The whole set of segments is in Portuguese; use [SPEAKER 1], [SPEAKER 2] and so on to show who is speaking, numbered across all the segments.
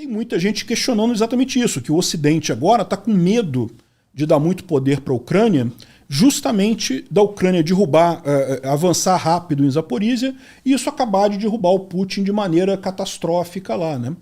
[SPEAKER 1] tem muita gente questionando exatamente isso, que o Ocidente agora está com medo de dar muito poder para a Ucrânia, justamente da Ucrânia derrubar, avançar rápido em Zaporísia, e isso acabar de derrubar o Putin de maneira catastrófica lá, né?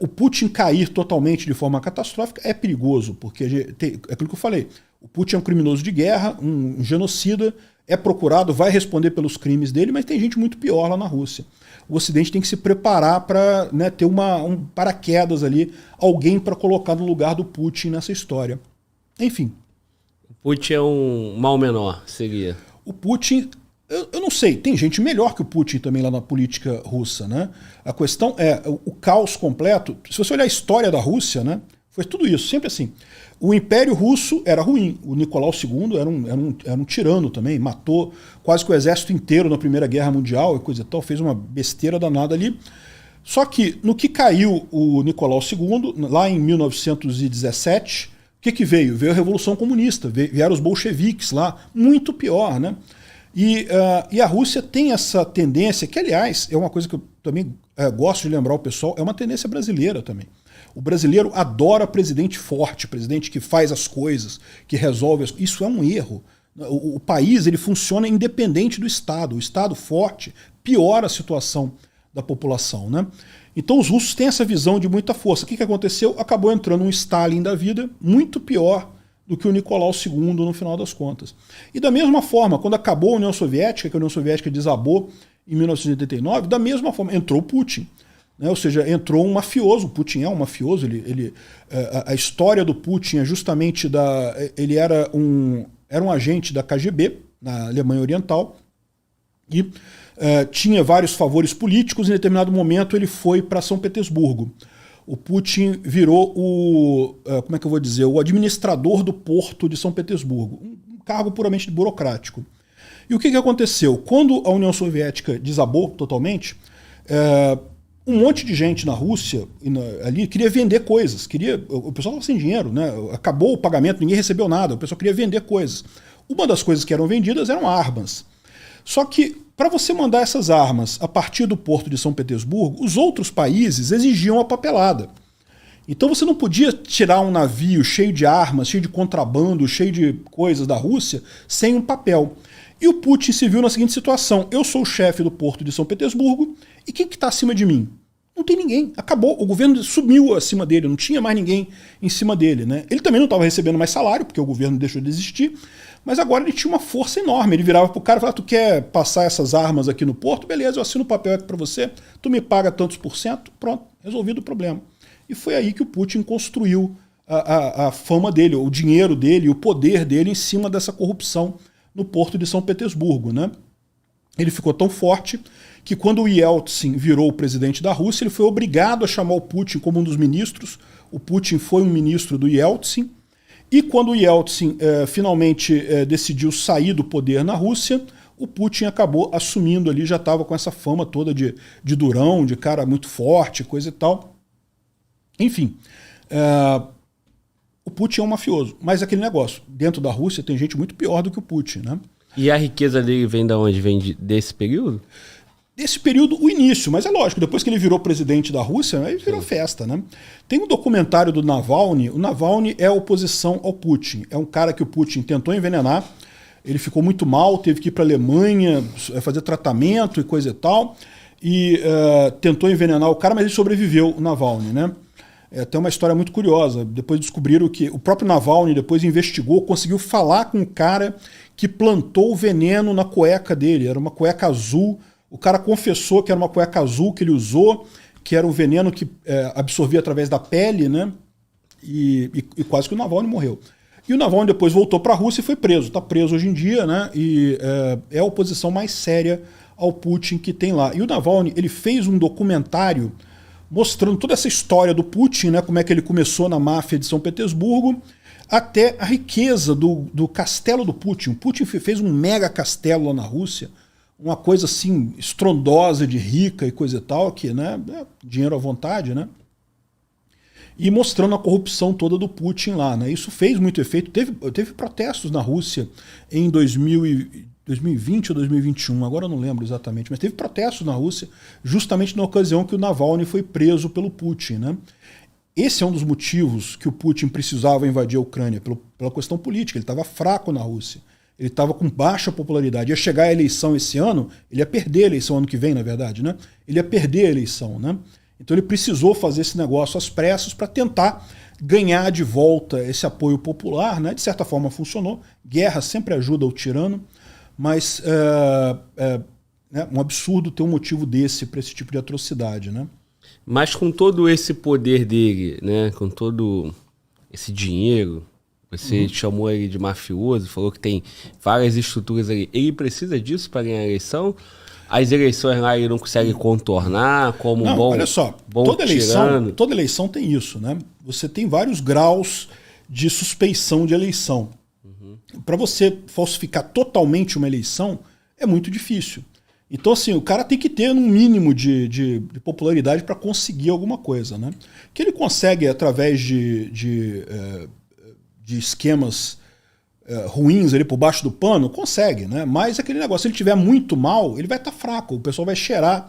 [SPEAKER 1] O Putin cair totalmente de forma catastrófica é perigoso, porque é aquilo que eu falei, o Putin é um criminoso de guerra, um genocida, é procurado, vai responder pelos crimes dele, mas tem gente muito pior lá na Rússia. O Ocidente tem que se preparar para, né, ter um paraquedas ali, alguém para colocar no lugar do Putin nessa história. Enfim.
[SPEAKER 2] O Putin é um mal menor, seria?
[SPEAKER 1] O Putin, eu não sei, tem gente melhor que o Putin também lá na política russa, né? A questão é o caos completo. Se você olhar a história da Rússia, né, foi tudo isso, sempre assim. O Império Russo era ruim. O Nicolau II era um tirano também, matou quase que o exército inteiro na Primeira Guerra Mundial e coisa e tal, fez uma besteira danada ali. Só que no que caiu o Nicolau II, lá em 1917, o que veio? Veio a Revolução Comunista, vieram os bolcheviques lá, muito pior, né? E a Rússia tem essa tendência, que aliás é uma coisa que eu também gosto de lembrar o pessoal, é uma tendência brasileira também. O brasileiro adora presidente forte, presidente que faz as coisas, que resolve as coisas. Isso é um erro. O país ele funciona independente do Estado. O Estado forte piora a situação da população, né? Então os russos têm essa visão de muita força. O que aconteceu? Acabou entrando um Stalin da vida muito pior do que o Nicolau II no final das contas. E da mesma forma, quando acabou a União Soviética, que a União Soviética desabou em 1989, da mesma forma entrou o Putin. Né? Ou seja, entrou um mafioso, o Putin é um mafioso, a história do Putin é justamente ele era um agente da KGB, na Alemanha Oriental, e tinha vários favores políticos, em determinado momento ele foi para São Petersburgo. O Putin virou o administrador do porto de São Petersburgo, um cargo puramente burocrático. E o que aconteceu? Quando a União Soviética desabou totalmente, um monte de gente na Rússia ali queria vender coisas, o pessoal estava sem dinheiro, né? Acabou o pagamento, ninguém recebeu nada, o pessoal queria vender coisas. Uma das coisas que eram vendidas eram armas. Só que para você mandar essas armas a partir do porto de São Petersburgo, os outros países exigiam a papelada. Então você não podia tirar um navio cheio de armas, cheio de contrabando, cheio de coisas da Rússia, sem um papel. E o Putin se viu na seguinte situação: eu sou o chefe do porto de São Petersburgo, e quem que está acima de mim? Não tem ninguém. Acabou. O governo sumiu acima dele, não tinha mais ninguém em cima dele, né? Ele também não estava recebendo mais salário, porque o governo deixou de existir, mas agora ele tinha uma força enorme. Ele virava pro cara e falava: tu quer passar essas armas aqui no porto? Beleza, eu assino o papel aqui para você, tu me paga tantos por cento, pronto, resolvido o problema. E foi aí que o Putin construiu a fama dele, o dinheiro dele, o poder dele em cima dessa corrupção no porto de São Petersburgo, né? Ele ficou tão forte que quando o Yeltsin virou o presidente da Rússia, ele foi obrigado a chamar o Putin como um dos ministros. O Putin foi um ministro do Yeltsin. E quando o Yeltsin finalmente decidiu sair do poder na Rússia, o Putin acabou assumindo ali, já estava com essa fama toda de durão, de cara muito forte, coisa e tal. Enfim, o Putin é um mafioso. Mas aquele negócio, dentro da Rússia tem gente muito pior do que o Putin, né?
[SPEAKER 2] E a riqueza dele vem de onde? Vem desse período?
[SPEAKER 1] Desse período, o início, mas é lógico, depois que ele virou presidente da Rússia, aí virou festa, né? Tem um documentário do Navalny, o Navalny é a oposição ao Putin, é um cara que o Putin tentou envenenar, ele ficou muito mal, teve que ir para a Alemanha fazer tratamento e coisa e tal, e tentou envenenar o cara, mas ele sobreviveu, o Navalny, né? Tem uma história muito curiosa, depois descobriram que o próprio Navalny depois investigou, conseguiu falar com o cara que plantou o veneno na cueca dele, era uma cueca azul. O cara confessou que era uma cueca azul que ele usou, que era um veneno que absorvia através da pele, né? E quase que o Navalny morreu. E o Navalny depois voltou para a Rússia e foi preso. Está preso hoje em dia, né? E é a oposição mais séria ao Putin que tem lá. E o Navalny, ele fez um documentário mostrando toda essa história do Putin, né? Como é que ele começou na máfia de São Petersburgo, até a riqueza do castelo do Putin. O Putin fez um mega castelo lá na Rússia, uma coisa assim estrondosa, de rica e coisa e tal, que, né, dinheiro à vontade, né? E mostrando a corrupção toda do Putin lá, né? Isso fez muito efeito. Teve protestos na Rússia em 2020 ou 2021, agora eu não lembro exatamente, mas teve protestos na Rússia justamente na ocasião que o Navalny foi preso pelo Putin, né? Esse é um dos motivos que o Putin precisava invadir a Ucrânia, pela questão política. Ele estava fraco na Rússia, ele estava com baixa popularidade. Ia chegar a eleição esse ano, ele ia perder a eleição ano que vem, na verdade, né? Ele ia perder a eleição, né? Então ele precisou fazer esse negócio às pressas para tentar ganhar de volta esse apoio popular, né? De certa forma funcionou. Guerra sempre ajuda o tirano, mas é um absurdo ter um motivo desse para esse tipo de atrocidade, né?
[SPEAKER 2] Mas com todo esse poder dele, né, com todo esse dinheiro, você chamou ele de mafioso, falou que tem várias estruturas ali. Ele precisa disso para ganhar a eleição? As eleições lá ele não consegue contornar como
[SPEAKER 1] não,
[SPEAKER 2] um bom,
[SPEAKER 1] olha só,
[SPEAKER 2] bom
[SPEAKER 1] toda
[SPEAKER 2] tirano?
[SPEAKER 1] Toda eleição tem isso, né? Você tem vários graus de suspeição de eleição. Para você falsificar totalmente uma eleição é muito difícil. Então, assim, o cara tem que ter um mínimo de popularidade para conseguir alguma coisa, né? Que ele consegue através de esquemas ruins ali por baixo do pano, consegue, né? Mas aquele negócio, se ele tiver muito mal, ele vai estar fraco, o pessoal vai cheirar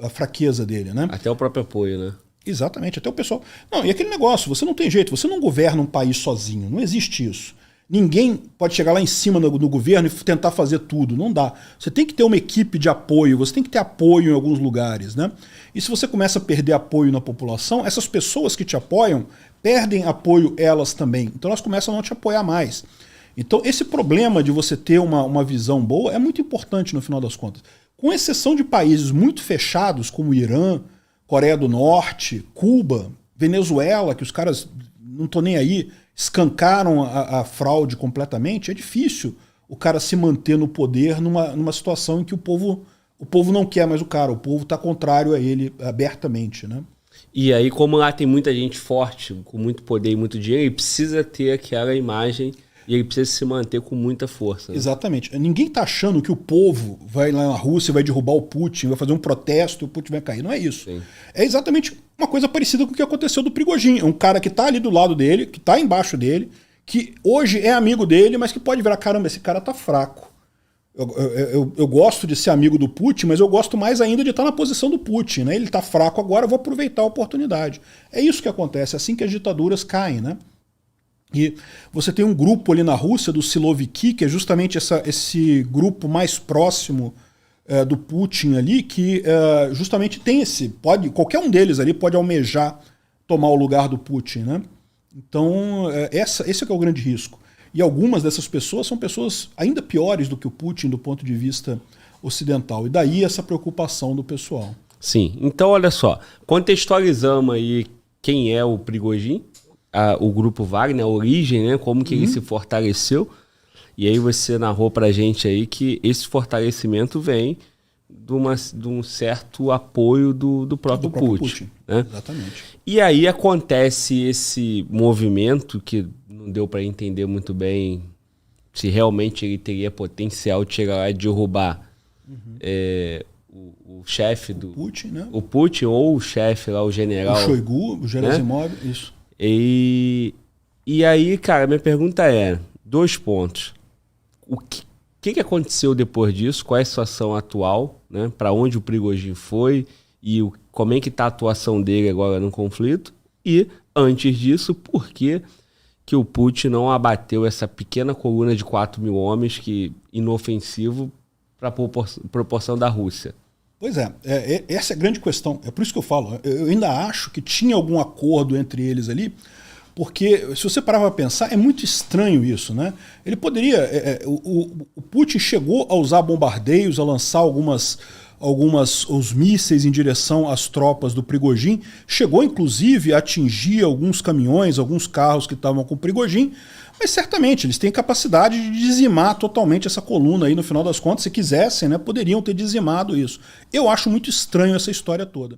[SPEAKER 1] a fraqueza dele, né?
[SPEAKER 2] Até o próprio apoio, né?
[SPEAKER 1] Exatamente, até o pessoal... Não, e aquele negócio, você não tem jeito, você não governa um país sozinho, não existe isso. Ninguém pode chegar lá em cima do governo e tentar fazer tudo, não dá. Você tem que ter uma equipe de apoio, você tem que ter apoio em alguns lugares, né? E se você começa a perder apoio na população, essas pessoas que te apoiam perdem apoio elas também. Então elas começam a não te apoiar mais. Então esse problema de você ter uma visão boa é muito importante no final das contas. Com exceção de países muito fechados como o Irã, Coreia do Norte, Cuba, Venezuela, que os caras não estão nem aí, escancaram a fraude completamente, é difícil o cara se manter no poder numa situação em que o povo não quer mais o cara, o povo está contrário a ele abertamente, né?
[SPEAKER 2] E aí, como lá tem muita gente forte, com muito poder e muito dinheiro, ele precisa ter aquela imagem e ele precisa se manter com muita força. Né?
[SPEAKER 1] Exatamente. Ninguém está achando que o povo vai lá na Rússia, vai derrubar o Putin, vai fazer um protesto e o Putin vai cair. Não é isso.
[SPEAKER 2] Sim.
[SPEAKER 1] É exatamente uma coisa parecida com o que aconteceu do Prigozhin. É um cara que está ali do lado dele, que está embaixo dele, que hoje é amigo dele, mas que pode virar, caramba, esse cara tá fraco. Eu gosto de ser amigo do Putin, mas eu gosto mais ainda de estar na posição do Putin. Né? Ele está fraco agora, eu vou aproveitar a oportunidade. É isso que acontece, é assim que as ditaduras caem, né? E você tem um grupo ali na Rússia, do Siloviki, que é justamente esse grupo mais próximo do Putin ali, que justamente tem qualquer um deles ali pode almejar tomar o lugar do Putin, né? Então, esse é que é o grande risco. E algumas dessas pessoas são pessoas ainda piores do que o Putin do ponto de vista ocidental. E daí essa preocupação do pessoal.
[SPEAKER 2] Sim. Então, olha só. Contextualizamos aí quem é o Prigozhin, o grupo Wagner, a origem, né? Como que ele se fortaleceu. E aí você narrou pra gente aí que esse fortalecimento vem de um certo apoio do próprio Putin. Né?
[SPEAKER 1] Exatamente.
[SPEAKER 2] E aí acontece esse movimento que não deu para entender muito bem se realmente ele teria potencial de chegar lá e derrubar o chefe do...
[SPEAKER 1] Putin, né?
[SPEAKER 2] O Putin ou o chefe lá, o general...
[SPEAKER 1] O Shoigu, o Gerasimov, né? Isso.
[SPEAKER 2] E aí, cara, minha pergunta é, 2 pontos. O que aconteceu depois disso? Qual é a situação atual? Né? Para onde o Prigozhin foi? E como é que está a atuação dele agora no conflito? E, antes disso, por que o Putin não abateu essa pequena coluna de 4 mil homens inofensivo para a proporção da Rússia?
[SPEAKER 1] Pois essa é a grande questão. É por isso que eu falo. Eu ainda acho que tinha algum acordo entre eles ali, porque se você parar para pensar, é muito estranho isso, né? Ele poderia... o Putin chegou a usar bombardeios, a lançar os mísseis em direção às tropas do Prigozhin, chegou inclusive a atingir alguns caminhões, alguns carros que estavam com o Prigozhin, mas certamente eles têm capacidade de dizimar totalmente essa coluna aí, no final das contas, se quisessem, né, poderiam ter dizimado isso. Eu acho muito estranho essa história toda.